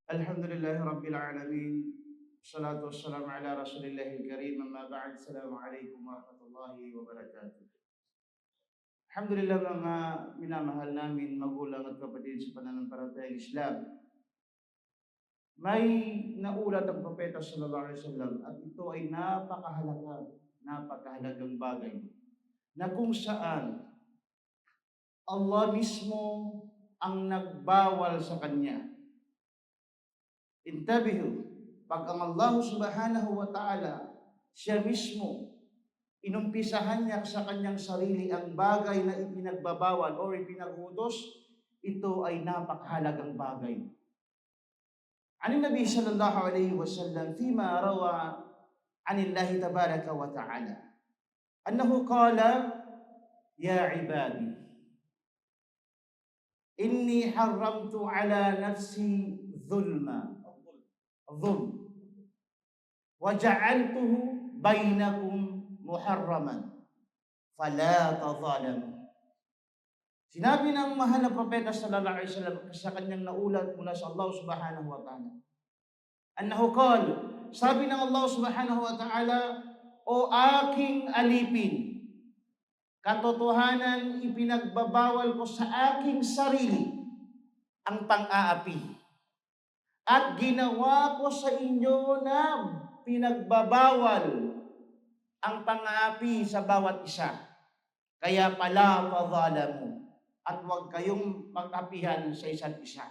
Alhamdulillahi Rabbil Alamin. Salatu wassalamu ala Rasulillahil Karim. Amma ba'd. Assalamualaikum warahmatullahi wabarakatuh. Alhamdulillah mga minamahal namin magulang at kapatid sa pananampalatayang Islam. May naulat ang Propeta sallallahu alaihi wasallam at ito ay napakahalagang bagay na kung saan Allah mismo ang nagbawal sa kanya. Intabihu, pag ang Allah subhanahu wa ta'ala, siya mismo, inumpisahan niya sa kanyang sarili ang bagay na ipinagbabawal o ipinag-utos, ito ay napakahalagang bagay. Ani Nabi sallallahu alayhi wa sallam, fima rawa anillahi tabaraka wa ta'ala, annahu qala, ya ibadi, inni haramtu ala nafsi dhulma, dhulm, waja'altuhu bainakum muharraman, fala tadhalamu. Sinabi ng mahal na propeta sallallahu alaihi wasallam sa kanyang naulat mula sa Allah subhanahu wa ta'ala, annahu qala, sabi ng Allah subhanahu wa ta'ala, o aking alipin, katotohanan ipinagbabawal ko sa aking sarili ang pang-aapi. At ginawa ko sa inyo na pinagbabawal ang pang-aapi sa bawat isa. Kaya pala fadhalamu, at huwag kayong mag-apihan sa isa't isa.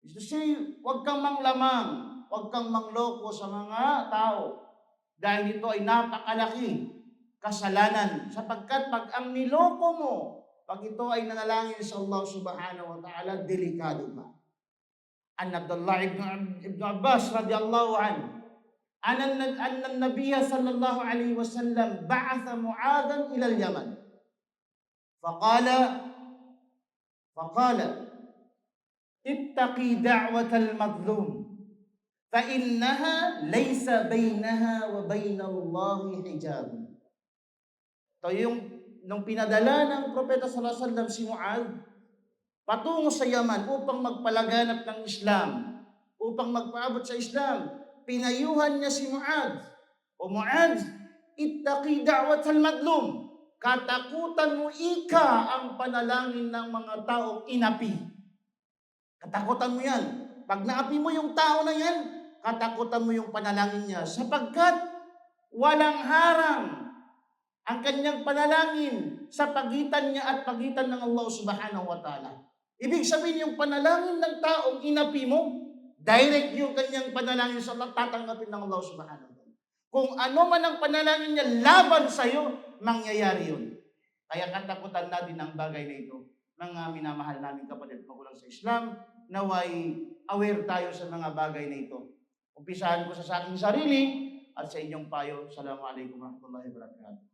Is to say, huwag kang manglamang, huwag kang mangloko sa mga tao. Dahil ito ay napakalaki kasalanan. Sapagkat pag ang niloko mo, pag ito ay nanalangin sa Allah subhanahu wa ta'ala, delikado pa. An Abdullah ibn Abbas radiyallahu anhu, anna an-nabiyya sallallahu alaihi wasallam ba'atha Mu'adhan ila al-Yaman. Faqala ittaqi da'watal madlum fa innaha laysa bainaha wa bainallahi hijab. Ito yung nung pinadala ng propeta sallallahu alaihi wasallam si Mu'adh patungo sa Yaman upang magpalaganap ng Islam, upang magpaabot sa Islam, pinayuhan niya si Mu'adh. O Mu'adh, ittaqi da'watal madlum. Katakutan mo ika ang panalangin ng mga taong inapi. Katakutan mo yan. Pag naapi mo yung tao na yan, katakutan mo yung panalangin niya. Sapagkat walang harang ang kanyang panalangin sa pagitan niya at pagitan ng Allah subhanahu wa ta'ala. Ibig sabihin yung panalangin ng taong inapi mo, direct yung kanyang panalangin sa Allah, tatanggapin ng Allah subhanahu wa ta'ala. Kung ano man ang panalangin niya laban sa iyo, mangyayari yun. Kaya katakutan natin ang bagay na ito. Mga minamahal namin kapatid magulang sa Islam, naway aware tayo sa mga bagay na ito. Umpisahan ko sa aking sarili at sa inyong payo. Assalamualaikum warahmatullahi wabarakatuh.